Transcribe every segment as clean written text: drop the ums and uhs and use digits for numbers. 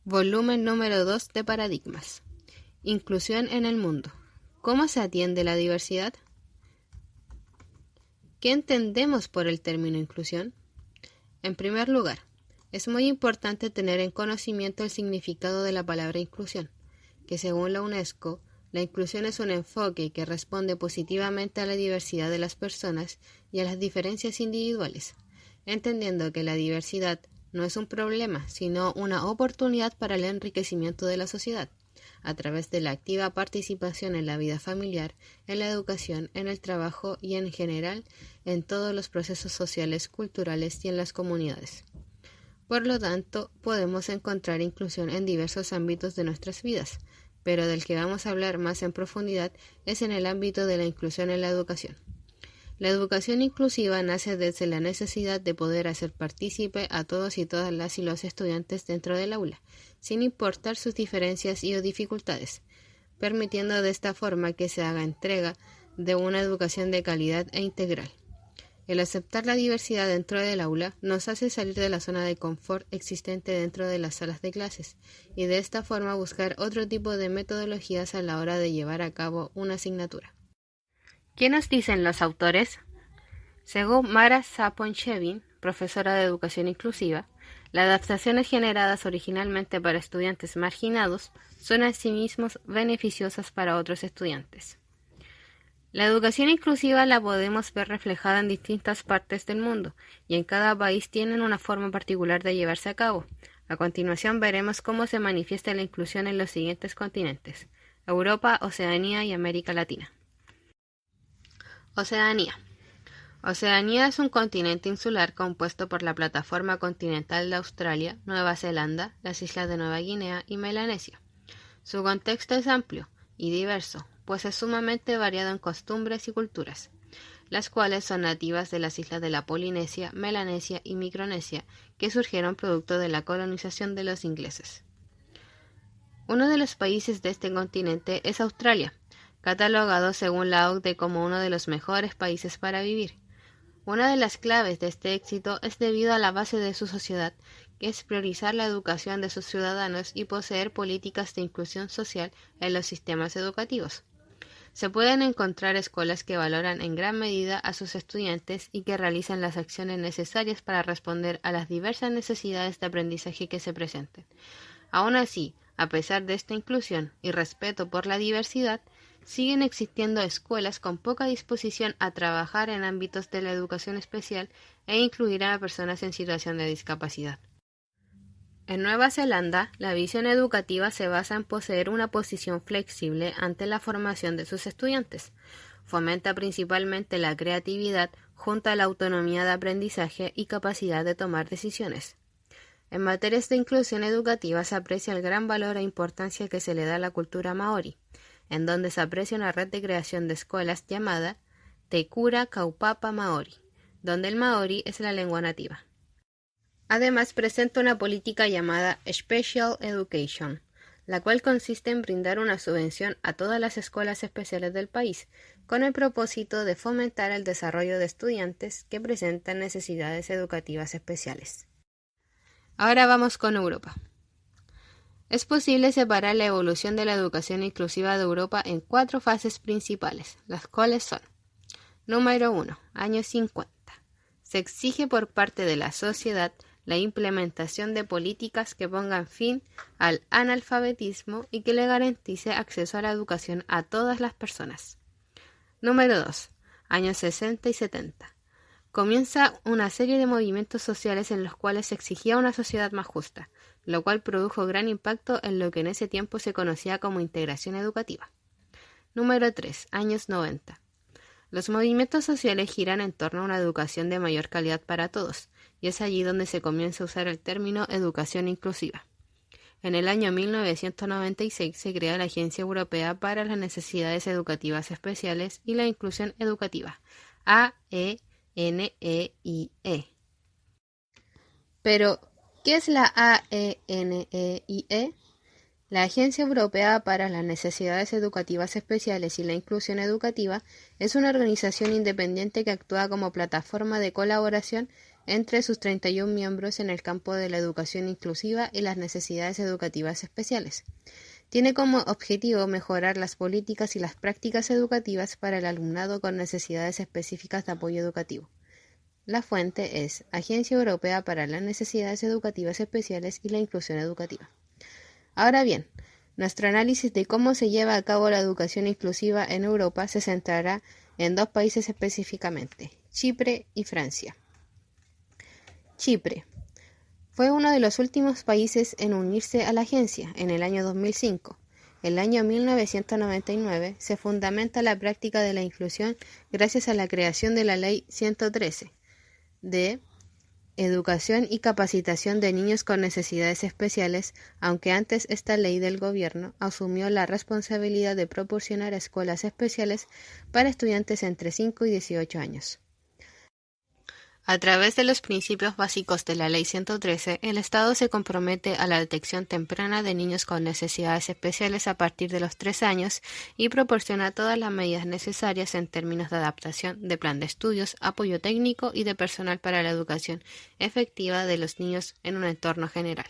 Volumen número 2 de Paradigmas. Inclusión en el mundo. ¿Cómo se atiende la diversidad? ¿Qué entendemos por el término inclusión? En primer lugar, es muy importante tener en conocimiento el significado de la palabra inclusión, que según la UNESCO, la inclusión es un enfoque que responde positivamente a la diversidad de las personas y a las diferencias individuales, entendiendo que la diversidad no es un problema, sino una oportunidad para el enriquecimiento de la sociedad, a través de la activa participación en la vida familiar, en la educación, en el trabajo y en general en todos los procesos sociales, culturales y en las comunidades. Por lo tanto, podemos encontrar inclusión en diversos ámbitos de nuestras vidas, pero del que vamos a hablar más en profundidad es en el ámbito de la inclusión en la educación. La educación inclusiva nace desde la necesidad de poder hacer partícipe a todos y todas las y los estudiantes dentro del aula, sin importar sus diferencias y o dificultades, permitiendo de esta forma que se haga entrega de una educación de calidad e integral. El aceptar la diversidad dentro del aula nos hace salir de la zona de confort existente dentro de las salas de clases y de esta forma buscar otro tipo de metodologías a la hora de llevar a cabo una asignatura. ¿Qué nos dicen los autores? Según Mara Sapon-Chevin, profesora de educación inclusiva, las adaptaciones generadas originalmente para estudiantes marginados son asimismo beneficiosas para otros estudiantes. La educación inclusiva la podemos ver reflejada en distintas partes del mundo y en cada país tienen una forma particular de llevarse a cabo. A continuación veremos cómo se manifiesta la inclusión en los siguientes continentes: Europa, Oceanía y América Latina. Oceanía. Oceanía es un continente insular compuesto por la plataforma continental de Australia, Nueva Zelanda, las islas de Nueva Guinea y Melanesia. Su contexto es amplio y diverso, pues es sumamente variado en costumbres y culturas, las cuales son nativas de las islas de la Polinesia, Melanesia y Micronesia, que surgieron producto de la colonización de los ingleses. Uno de los países de este continente es Australia, catalogado según la OCDE como uno de los mejores países para vivir. Una de las claves de este éxito es debido a la base de su sociedad, que es priorizar la educación de sus ciudadanos y poseer políticas de inclusión social en los sistemas educativos. Se pueden encontrar escuelas que valoran en gran medida a sus estudiantes y que realizan las acciones necesarias para responder a las diversas necesidades de aprendizaje que se presenten. Aún así, a pesar de esta inclusión y respeto por la diversidad, siguen existiendo escuelas con poca disposición a trabajar en ámbitos de la educación especial e incluir a personas en situación de discapacidad. En Nueva Zelanda, la visión educativa se basa en poseer una posición flexible ante la formación de sus estudiantes. Fomenta principalmente la creatividad junto a la autonomía de aprendizaje y capacidad de tomar decisiones. En materias de inclusión educativa se aprecia el gran valor e importancia que se le da a la cultura maori, en donde se aprecia una red de creación de escuelas llamada Te Kura Kaupapa Maori, donde el maori es la lengua nativa. Además presenta una política llamada Special Education, la cual consiste en brindar una subvención a todas las escuelas especiales del país, con el propósito de fomentar el desarrollo de estudiantes que presentan necesidades educativas especiales. Ahora vamos con Europa. Es posible separar la evolución de la educación inclusiva de Europa en 4 fases principales, las cuales son: número 1, años 50. Se exige por parte de la sociedad la implementación de políticas que pongan fin al analfabetismo y que le garantice acceso a la educación a todas las personas. Número 2, años 60 y 70. Comienza una serie de movimientos sociales en los cuales se exigía una sociedad más justa, lo cual produjo gran impacto en lo que en ese tiempo se conocía como integración educativa. Número 3, años 90. Los movimientos sociales giran en torno a una educación de mayor calidad para todos, y es allí donde se comienza a usar el término educación inclusiva. En el año 1996 se crea la Agencia Europea para las Necesidades Educativas Especiales y la Inclusión Educativa, AENEIE. Pero, ¿qué es la AENEIE? La Agencia Europea para las Necesidades Educativas Especiales y la Inclusión Educativa es una organización independiente que actúa como plataforma de colaboración entre sus 31 miembros en el campo de la educación inclusiva y las necesidades educativas especiales. Tiene como objetivo mejorar las políticas y las prácticas educativas para el alumnado con necesidades específicas de apoyo educativo. La fuente es Agencia Europea para las Necesidades Educativas Especiales y la Inclusión Educativa. Ahora bien, nuestro análisis de cómo se lleva a cabo la educación inclusiva en Europa se centrará en dos países específicamente, Chipre y Francia. Chipre fue uno de los últimos países en unirse a la agencia en el año 2005. En el año 1999 se fundamenta la práctica de la inclusión gracias a la creación de la Ley 113 de Educación y Capacitación de Niños con Necesidades Especiales, aunque antes esta ley del gobierno asumió la responsabilidad de proporcionar escuelas especiales para estudiantes entre 5 y 18 años. A través de los principios básicos de la Ley 113, el Estado se compromete a la detección temprana de niños con necesidades especiales a partir de los 3 años y proporciona todas las medidas necesarias en términos de adaptación, de plan de estudios, apoyo técnico y de personal para la educación efectiva de los niños en un entorno general.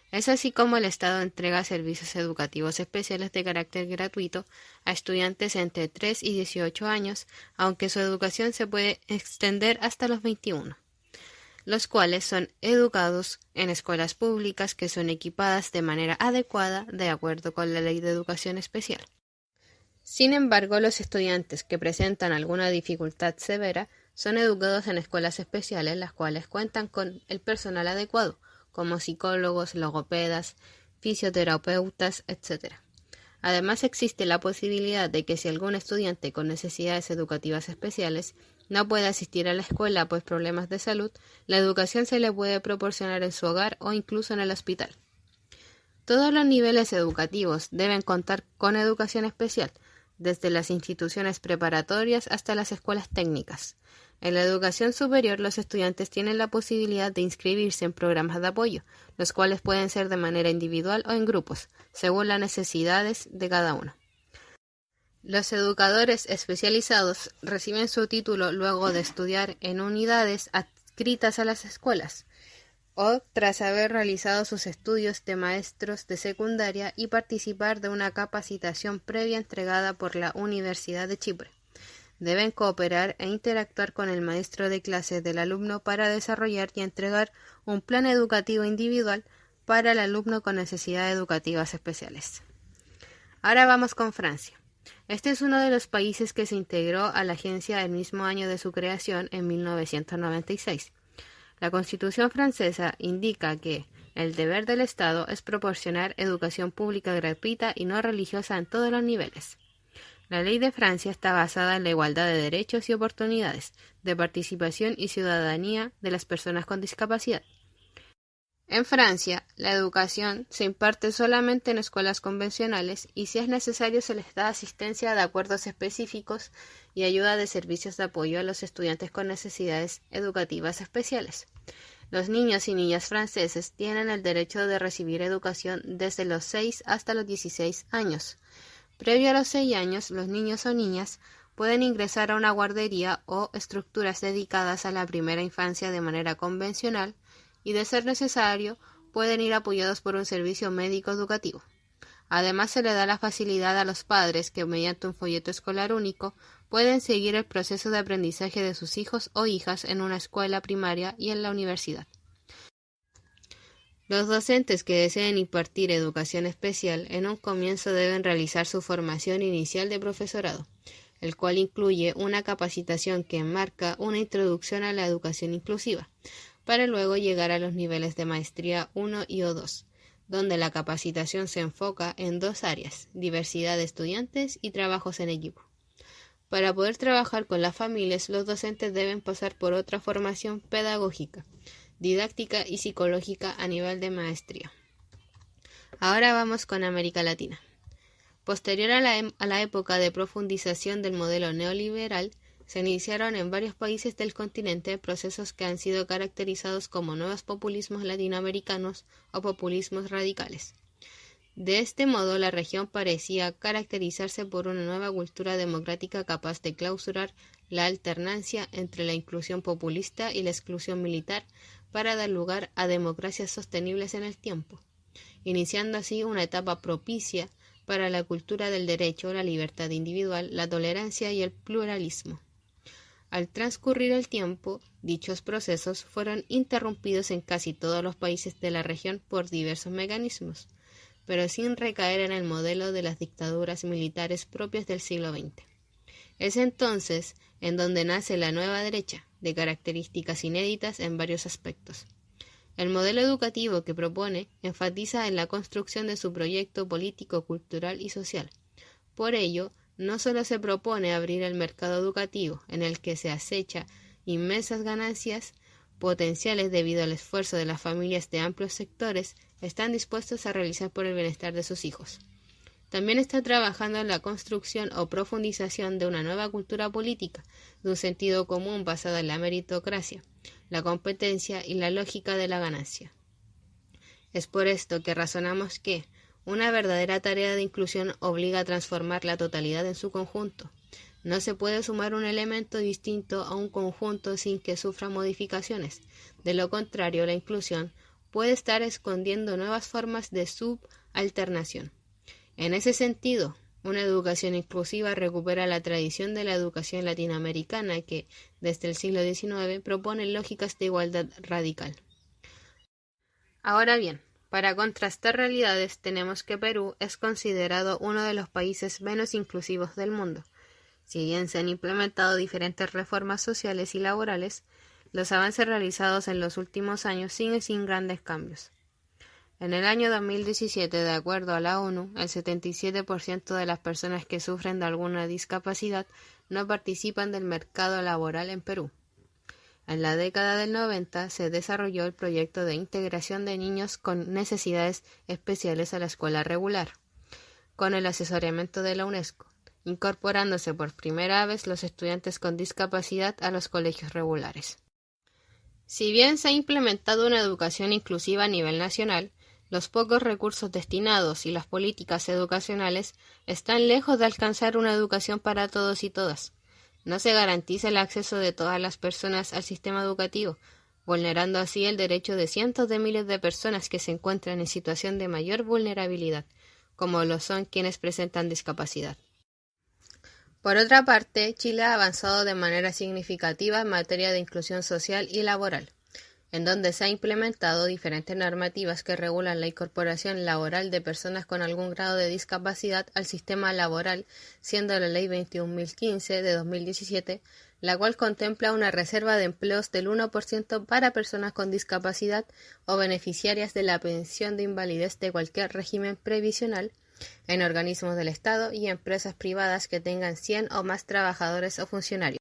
Es así como el Estado entrega servicios educativos especiales de carácter gratuito a estudiantes entre 3 y 18 años, aunque su educación se puede extender hasta los 21, los cuales son educados en escuelas públicas que son equipadas de manera adecuada de acuerdo con la Ley de Educación Especial. Sin embargo, los estudiantes que presentan alguna dificultad severa son educados en escuelas especiales, las cuales cuentan con el personal adecuado, como psicólogos, logopedas, fisioterapeutas, etc. Además, existe la posibilidad de que si algún estudiante con necesidades educativas especiales no puede asistir a la escuela por problemas de salud, la educación se le puede proporcionar en su hogar o incluso en el hospital. Todos los niveles educativos deben contar con educación especial, desde las instituciones preparatorias hasta las escuelas técnicas. En la educación superior, los estudiantes tienen la posibilidad de inscribirse en programas de apoyo, los cuales pueden ser de manera individual o en grupos, según las necesidades de cada uno. Los educadores especializados reciben su título luego de estudiar en unidades adscritas a las escuelas, o tras haber realizado sus estudios de maestros de secundaria y participar de una capacitación previa entregada por la Universidad de Chipre. Deben cooperar e interactuar con el maestro de clases del alumno para desarrollar y entregar un plan educativo individual para el alumno con necesidades educativas especiales. Ahora vamos con Francia. Este es uno de los países que se integró a la agencia el mismo año de su creación, en 1996. La Constitución francesa indica que el deber del Estado es proporcionar educación pública gratuita y no religiosa en todos los niveles. La ley de Francia está basada en la igualdad de derechos y oportunidades, de participación y ciudadanía de las personas con discapacidad. En Francia, la educación se imparte solamente en escuelas convencionales y si es necesario se les da asistencia de acuerdos específicos y ayuda de servicios de apoyo a los estudiantes con necesidades educativas especiales. Los niños y niñas franceses tienen el derecho de recibir educación desde los 6 hasta los 16 años. Previo a los 6 años, los niños o niñas pueden ingresar a una guardería o estructuras dedicadas a la primera infancia de manera convencional y, de ser necesario, pueden ir apoyados por un servicio médico educativo. Además, se le da la facilidad a los padres que, mediante un folleto escolar único, pueden seguir el proceso de aprendizaje de sus hijos o hijas en una escuela primaria y en la universidad. Los docentes que deseen impartir educación especial en un comienzo deben realizar su formación inicial de profesorado, el cual incluye una capacitación que enmarca una introducción a la educación inclusiva, para luego llegar a los niveles de maestría 1 y o 2, donde la capacitación se enfoca en 2 áreas, diversidad de estudiantes y trabajos en equipo. Para poder trabajar con las familias, los docentes deben pasar por otra formación pedagógica, didáctica y psicológica a nivel de maestría. Ahora vamos con América Latina. Posterior a la época de profundización del modelo neoliberal, se iniciaron en varios países del continente procesos que han sido caracterizados como nuevos populismos latinoamericanos o populismos radicales. De este modo, la región parecía caracterizarse por una nueva cultura democrática capaz de clausurar la alternancia entre la inclusión populista y la exclusión militar para dar lugar a democracias sostenibles en el tiempo, iniciando así una etapa propicia para la cultura del derecho, la libertad individual, la tolerancia y el pluralismo. Al transcurrir el tiempo, dichos procesos fueron interrumpidos en casi todos los países de la región por diversos mecanismos, pero sin recaer en el modelo de las dictaduras militares propias del siglo XX. Es entonces en donde nace la nueva derecha, de características inéditas en varios aspectos. El modelo educativo que propone enfatiza en la construcción de su proyecto político, cultural y social. Por ello, no solo se propone abrir el mercado educativo, en el que se acecha inmensas ganancias potenciales debido al esfuerzo de las familias de amplios sectores, están dispuestos a realizar por el bienestar de sus hijos. También está trabajando en la construcción o profundización de una nueva cultura política, de un sentido común basado en la meritocracia, la competencia y la lógica de la ganancia. Es por esto que razonamos que una verdadera tarea de inclusión obliga a transformar la totalidad en su conjunto. No se puede sumar un elemento distinto a un conjunto sin que sufra modificaciones. De lo contrario, la inclusión puede estar escondiendo nuevas formas de subalternación. En ese sentido, una educación inclusiva recupera la tradición de la educación latinoamericana que, desde el siglo XIX, propone lógicas de igualdad radical. Ahora bien, para contrastar realidades tenemos que Perú es considerado uno de los países menos inclusivos del mundo. Si bien se han implementado diferentes reformas sociales y laborales, los avances realizados en los últimos años siguen sin grandes cambios. En el año 2017, de acuerdo a la ONU, el 77% de las personas que sufren de alguna discapacidad no participan del mercado laboral en Perú. En la década del 90 se desarrolló el proyecto de integración de niños con necesidades especiales a la escuela regular, con el asesoramiento de la UNESCO, incorporándose por primera vez los estudiantes con discapacidad a los colegios regulares. Si bien se ha implementado una educación inclusiva a nivel nacional, los pocos recursos destinados y las políticas educacionales están lejos de alcanzar una educación para todos y todas. No se garantiza el acceso de todas las personas al sistema educativo, vulnerando así el derecho de cientos de miles de personas que se encuentran en situación de mayor vulnerabilidad, como lo son quienes presentan discapacidad. Por otra parte, Chile ha avanzado de manera significativa en materia de inclusión social y laboral, en donde se han implementado diferentes normativas que regulan la incorporación laboral de personas con algún grado de discapacidad al sistema laboral, siendo la Ley 21.015 de 2017, la cual contempla una reserva de empleos del 1% para personas con discapacidad o beneficiarias de la pensión de invalidez de cualquier régimen previsional, en organismos del Estado y empresas privadas que tengan 100 o más trabajadores o funcionarios.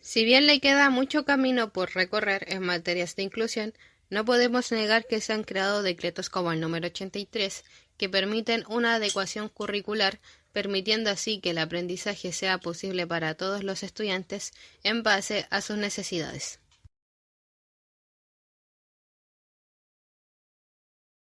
Si bien le queda mucho camino por recorrer en materias de inclusión, no podemos negar que se han creado decretos como el número 83 que permiten una adecuación curricular, permitiendo así que el aprendizaje sea posible para todos los estudiantes en base a sus necesidades.